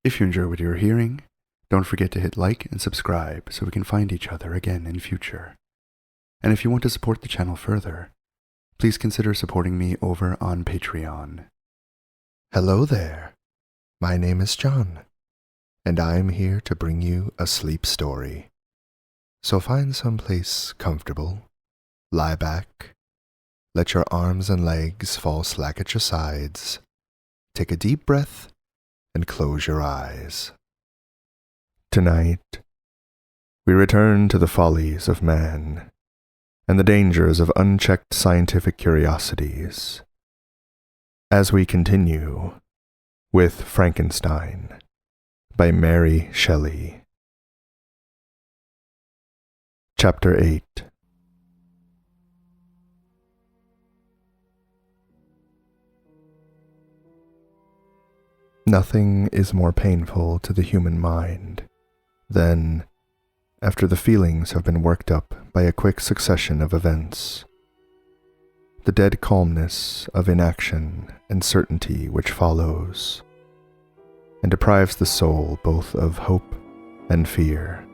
If you enjoy what you're hearing, don't forget to hit like and subscribe so we can find each other again in future. And if you want to support the channel further, please consider supporting me over on Patreon. Hello there. My name is John, and I'm here to bring you a sleep story. So find someplace comfortable, lie back, let your arms and legs fall slack at your sides, take a deep breath, and close your eyes. Tonight, we return to the follies of man and the dangers of unchecked scientific curiosities, as we continue with Frankenstein by Mary Shelley. Chapter 8. Nothing is more painful to the human mind than, after the feelings have been worked up by a quick succession of events, the dead calmness of inaction and certainty which follows, and deprives the soul both of hope and fear.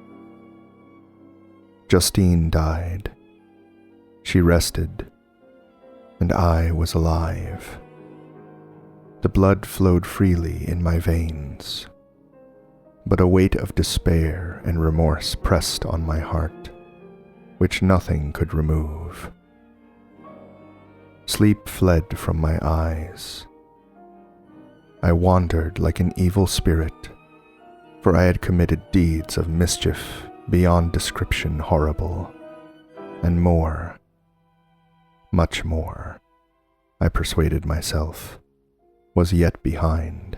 Justine died. She rested, and I was alive. The blood flowed freely in my veins, but a weight of despair and remorse pressed on my heart, which nothing could remove. Sleep fled from my eyes. I wandered like an evil spirit, for I had committed deeds of mischief beyond description horrible, and more, much more, I persuaded myself, was yet behind.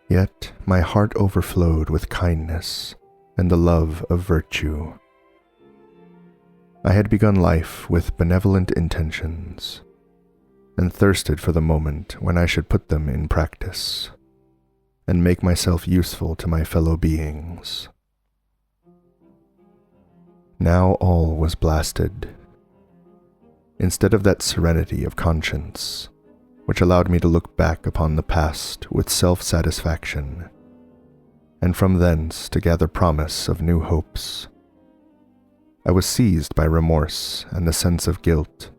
Yet my heart overflowed with kindness and the love of virtue. I had begun life with benevolent intentions, and thirsted for the moment when I should put them in practice, and make myself useful to my fellow beings. Now all was blasted. Instead of that serenity of conscience, which allowed me to look back upon the past with self-satisfaction, and from thence to gather promise of new hopes, I was seized by remorse and the sense of guilt,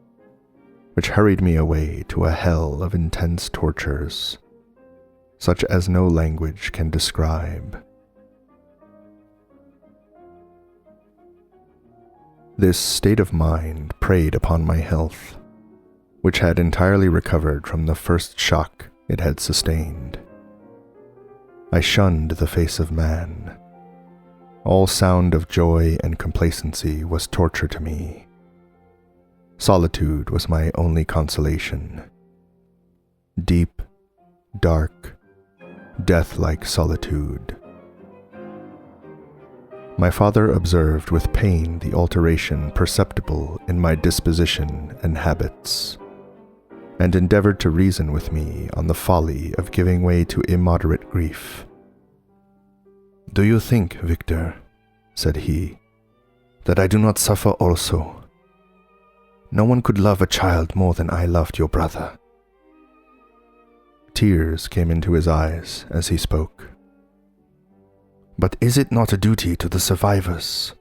which hurried me away to a hell of intense tortures, such as no language can describe. This state of mind preyed upon my health, which had entirely recovered from the first shock it had sustained. I shunned the face of man. All sound of joy and complacency was torture to me. Solitude was my only consolation. Deep, dark, death-like solitude. My father observed with pain the alteration perceptible in my disposition and habits, and endeavored to reason with me on the folly of giving way to immoderate grief. "Do you think, Victor," said he, "that I do not suffer also? No one could love a child more than I loved your brother." Tears came into his eyes as he spoke. "But is it not a duty to the survivors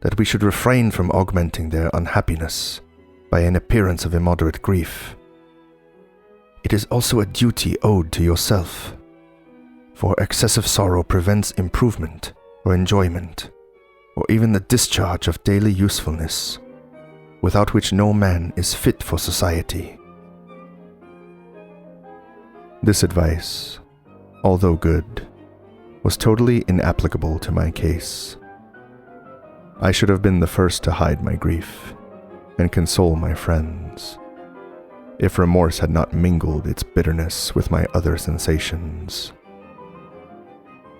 that we should refrain from augmenting their unhappiness by an appearance of immoderate grief? It is also a duty owed to yourself, for excessive sorrow prevents improvement or enjoyment, or even the discharge of daily usefulness, without which no man is fit for society." This advice, although good, was totally inapplicable to my case. I should have been the first to hide my grief and console my friends, if remorse had not mingled its bitterness with my other sensations.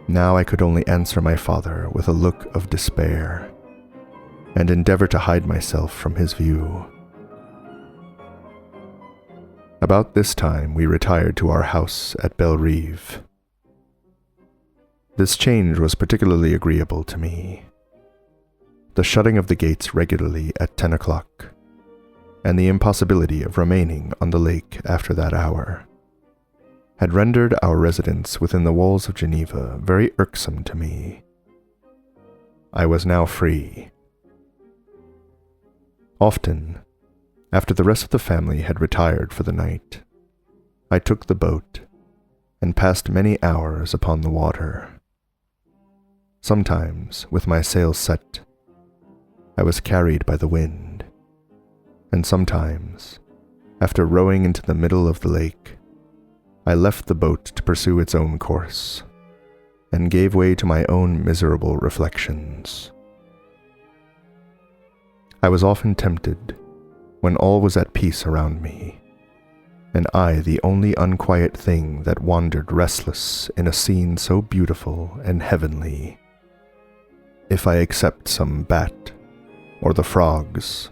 Now I could only answer my father with a look of despair, and endeavor to hide myself from his view. About this time we retired to our house at Bellerive. This change was particularly agreeable to me. The shutting of the gates regularly at 10 o'clock, and the impossibility of remaining on the lake after that hour. had rendered our residence within the walls of Geneva very irksome to me. I was now free. Often, after the rest of the family had retired for the night, I took the boat and passed many hours upon the water. Sometimes, with my sails set, I was carried by the wind, and sometimes, after rowing into the middle of the lake, I left the boat to pursue its own course, and gave way to my own miserable reflections. I was often tempted, when all was at peace around me, and I the only unquiet thing that wandered restless in a scene so beautiful and heavenly, if I except some bat, or the frogs,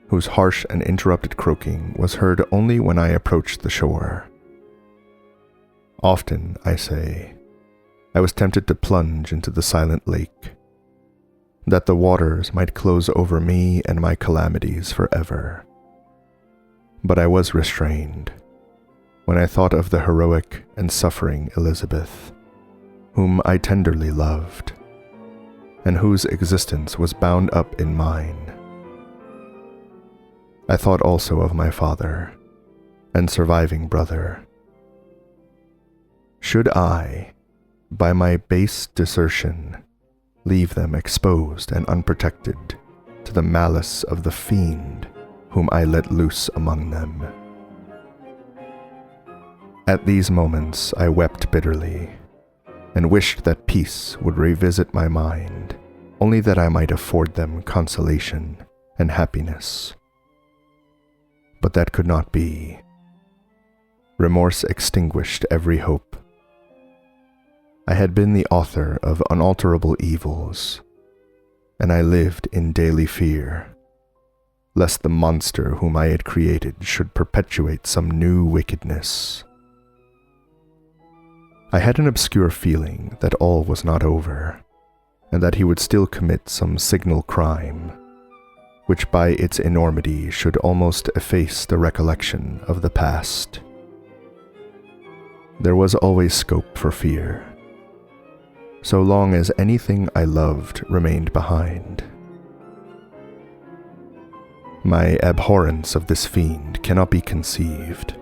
whose harsh and interrupted croaking was heard only when I approached the shore. Often, I say, I was tempted to plunge into the silent lake, that the waters might close over me and my calamities forever. But I was restrained when I thought of the heroic and suffering Elizabeth, whom I tenderly loved, and whose existence was bound up in mine. I thought also of my father and surviving brother. Should I, by my base desertion, leave them exposed and unprotected to the malice of the fiend whom I let loose among them? At these moments I wept bitterly, and wished that peace would revisit my mind, only that I might afford them consolation and happiness. But that could not be. Remorse extinguished every hope. I had been the author of unalterable evils, and I lived in daily fear, lest the monster whom I had created should perpetuate some new wickedness. I had an obscure feeling that all was not over, and that he would still commit some signal crime, which by its enormity should almost efface the recollection of the past. There was always scope for fear, so long as anything I loved remained behind. My abhorrence of this fiend cannot be conceived.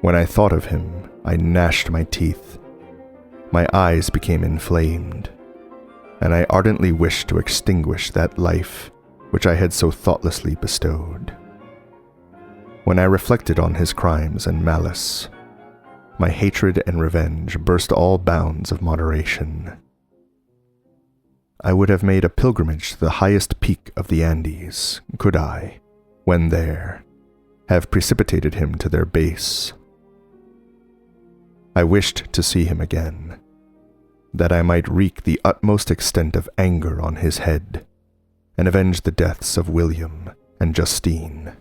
When I thought of him, I gnashed my teeth, my eyes became inflamed, and I ardently wished to extinguish that life which I had so thoughtlessly bestowed. When I reflected on his crimes and malice, my hatred and revenge burst all bounds of moderation. I would have made a pilgrimage to the highest peak of the Andes, could I, when there, have precipitated him to their base. I wished to see him again, that I might wreak the utmost extent of anger on his head, and avenge the deaths of William and Justine.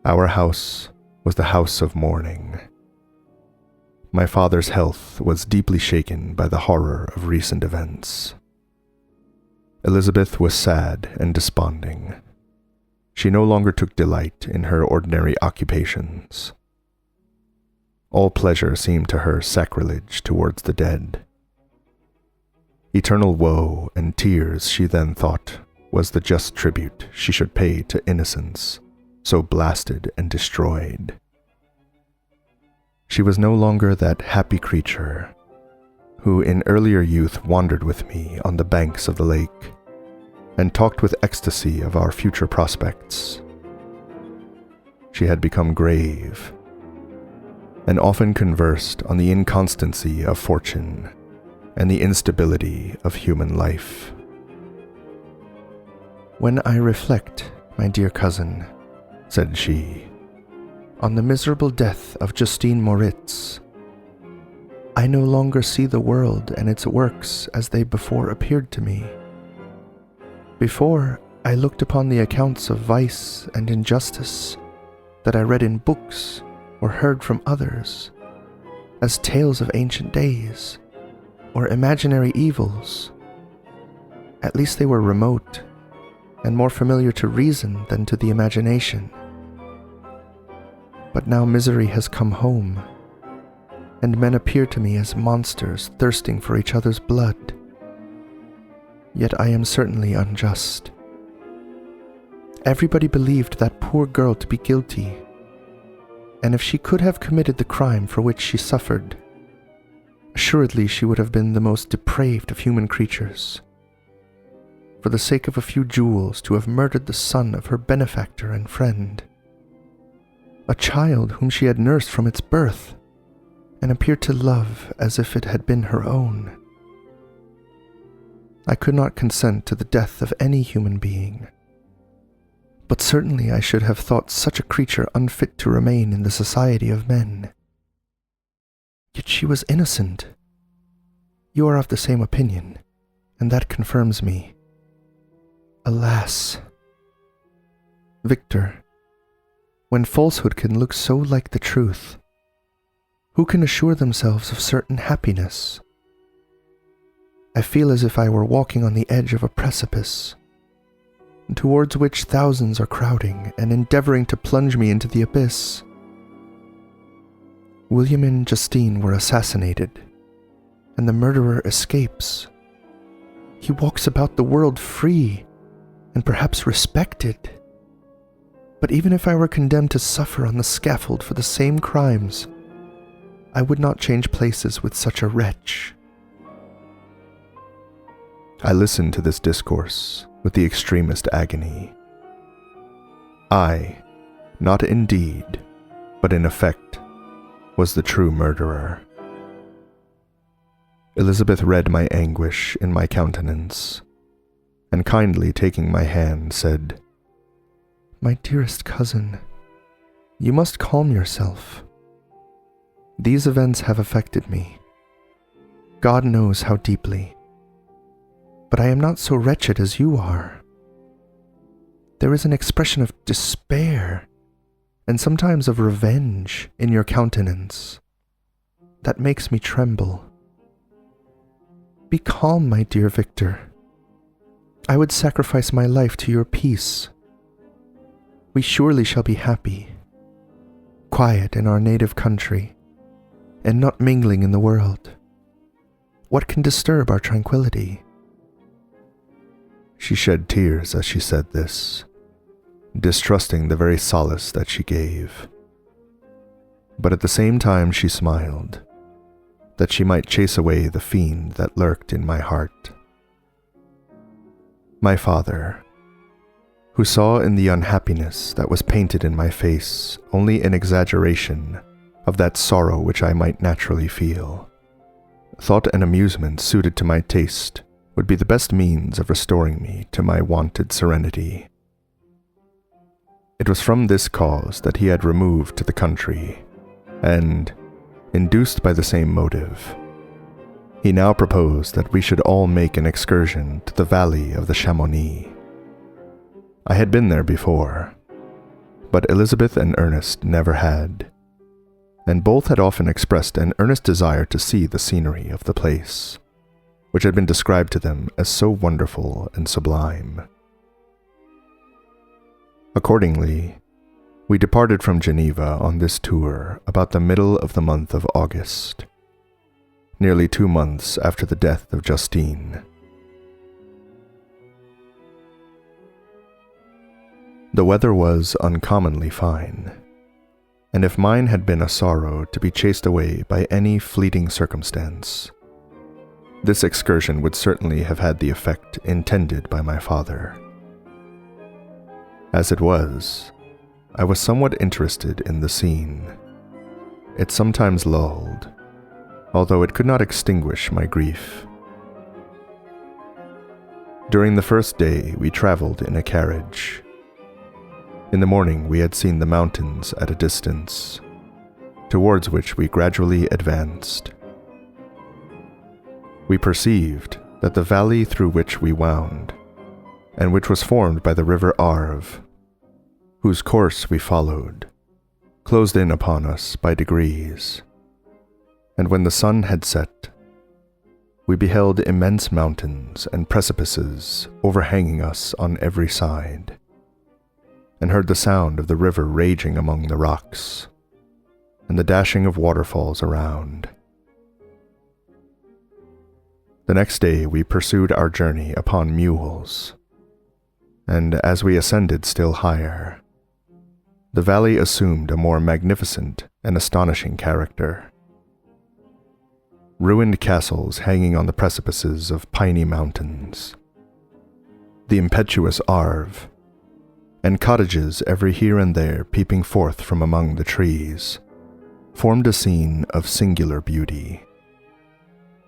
Our house was the house of mourning. My father's health was deeply shaken by the horror of recent events. Elizabeth was sad and desponding. She no longer took delight in her ordinary occupations. All pleasure seemed to her sacrilege towards the dead. Eternal woe and tears, she then thought, was the just tribute she should pay to innocence, so blasted and destroyed. She was no longer that happy creature who in earlier youth wandered with me on the banks of the lake and talked with ecstasy of our future prospects. She had become grave and often conversed on the inconstancy of fortune and the instability of human life. "When I reflect, my dear cousin," said she, "on the miserable death of Justine Moritz, I no longer see the world and its works as they before appeared to me. Before, I looked upon the accounts of vice and injustice that I read in books or heard from others as tales of ancient days or imaginary evils. At least they were remote and more familiar to reason than to the imagination. But now misery has come home, and men appear to me as monsters thirsting for each other's blood. Yet I am certainly unjust. Everybody believed that poor girl to be guilty, and if she could have committed the crime for which she suffered, assuredly she would have been the most depraved of human creatures. For the sake of a few jewels, to have murdered the son of her benefactor and friend, a child whom she had nursed from its birth, and appeared to love as if it had been her own. I could not consent to the death of any human being, but certainly I should have thought such a creature unfit to remain in the society of men. Yet she was innocent. You are of the same opinion, and that confirms me. Alas! Victor, when falsehood can look so like the truth, who can assure themselves of certain happiness? I feel as if I were walking on the edge of a precipice, towards which thousands are crowding and endeavoring to plunge me into the abyss. William and Justine were assassinated, and the murderer escapes. He walks about the world free, and perhaps respected. But even if I were condemned to suffer on the scaffold for the same crimes, I would not change places with such a wretch. I listened to this discourse with the extremest agony. I, not in deed, but in effect, was the true murderer. Elizabeth read my anguish in my countenance, and kindly taking my hand said, My dearest cousin, you must calm yourself. These events have affected me. God knows how deeply. But I am not so wretched as you are. There is an expression of despair, and sometimes of revenge, in your countenance, that makes me tremble. Be calm, my dear Victor. I would sacrifice my life to your peace. We surely shall be happy, quiet in our native country, and not mingling in the world. What can disturb our tranquility? She shed tears as she said this, distrusting the very solace that she gave. But at the same time she smiled, that she might chase away the fiend that lurked in my heart. My father, who saw in the unhappiness that was painted in my face only an exaggeration of that sorrow which I might naturally feel, thought an amusement suited to my taste would be the best means of restoring me to my wonted serenity. It was from this cause that he had removed to the country, and, induced by the same motive, he now proposed that we should all make an excursion to the valley of the Chamonix. I had been there before, but Elizabeth and Ernest never had, and both had often expressed an earnest desire to see the scenery of the place, which had been described to them as so wonderful and sublime. Accordingly, we departed from Geneva on this tour about the middle of the month of August, nearly 2 months after the death of Justine. The weather was uncommonly fine, and if mine had been a sorrow to be chased away by any fleeting circumstance, this excursion would certainly have had the effect intended by my father. As it was, I was somewhat interested in the scene. It sometimes lulled, although it could not extinguish my grief. During the first day, we traveled in a carriage. In the morning, we had seen the mountains at a distance, towards which we gradually advanced. We perceived that the valley through which we wound, and which was formed by the river Arve, whose course we followed, closed in upon us by degrees, and when the sun had set, we beheld immense mountains and precipices overhanging us on every side, and heard the sound of the river raging among the rocks, and the dashing of waterfalls around. The next day we pursued our journey upon mules, and as we ascended still higher, the valley assumed a more magnificent and astonishing character. Ruined castles hanging on the precipices of piney mountains, the impetuous Arve, and cottages every here and there peeping forth from among the trees, formed a scene of singular beauty.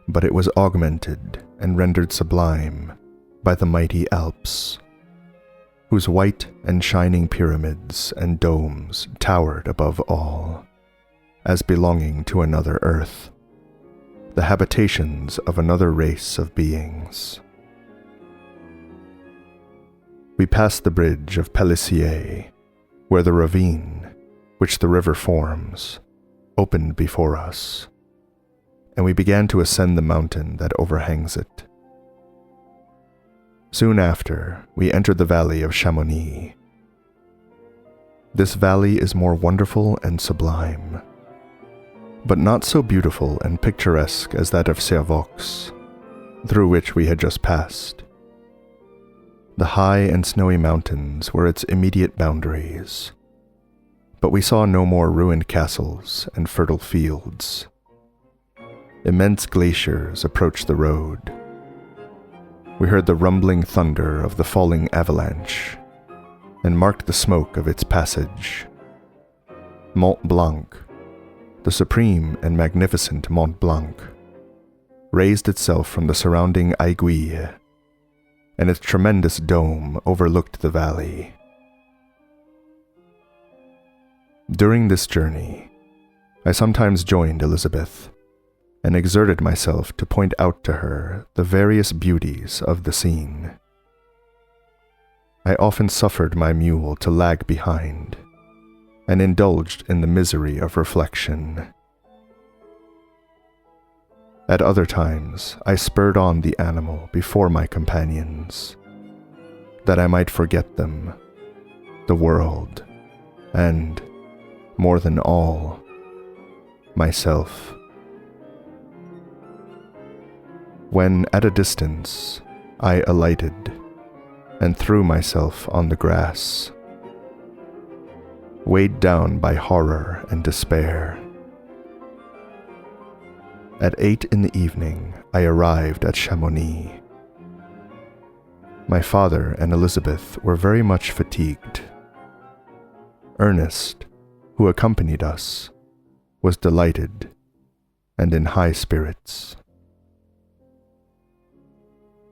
But it was augmented and rendered sublime by the mighty Alps, whose white and shining pyramids and domes towered above all, as belonging to another earth, the habitations of another race of beings. We passed the bridge of Pélissier, where the ravine, which the river forms, opened before us, and we began to ascend the mountain that overhangs it. Soon after, we entered the valley of Chamonix. This valley is more wonderful and sublime, but not so beautiful and picturesque as that of Servox, through which we had just passed. The high and snowy mountains were its immediate boundaries, but we saw no more ruined castles and fertile fields. Immense glaciers approached the road. We heard the rumbling thunder of the falling avalanche, and marked the smoke of its passage. Mont Blanc, the supreme and magnificent Mont Blanc, raised itself from the surrounding aiguille, and its tremendous dome overlooked the valley. During this journey, I sometimes joined Elizabeth, and exerted myself to point out to her the various beauties of the scene. I often suffered my mule to lag behind, and indulged in the misery of reflection. At other times, I spurred on the animal before my companions, that I might forget them, the world, and, more than all, myself. When at a distance, I alighted and threw myself on the grass, weighed down by horror and despair. At 8 in the evening, I arrived at Chamonix. My father and Elizabeth were very much fatigued. Ernest, who accompanied us, was delighted and in high spirits.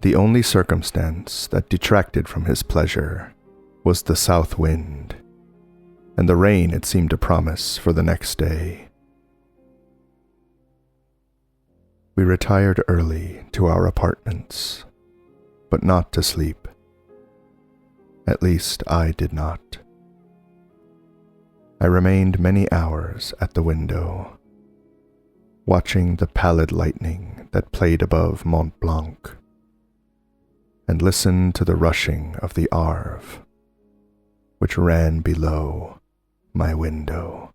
The only circumstance that detracted from his pleasure was the south wind, and the rain it seemed to promise for the next day. We retired early to our apartments, but not to sleep. At least I did not. I remained many hours at the window, watching the pallid lightning that played above Mont Blanc, and listened to the rushing of the Arve, which ran below my window.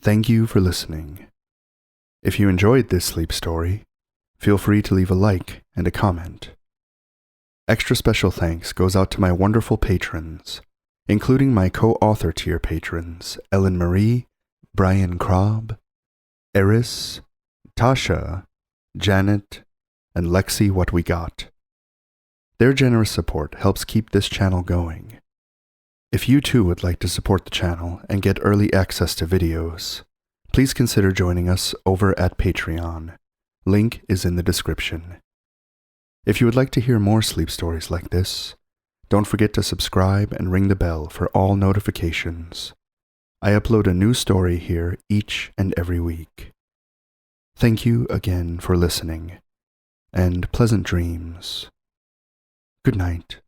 Thank you for listening. If you enjoyed this sleep story, feel free to leave a like and a comment. Extra special thanks goes out to my wonderful patrons, including my co-author tier patrons Ellen Marie, Brian Krob, Eris, Tasha, Janet, and Lexi What We Got. Their generous support helps keep this channel going. If you too would like to support the channel and get early access to videos, please consider joining us over at Patreon. Link is in the description. If you would like to hear more sleep stories like this, don't forget to subscribe and ring the bell for all notifications. I upload a new story here each and every week. Thank you again for listening, and pleasant dreams. Good night.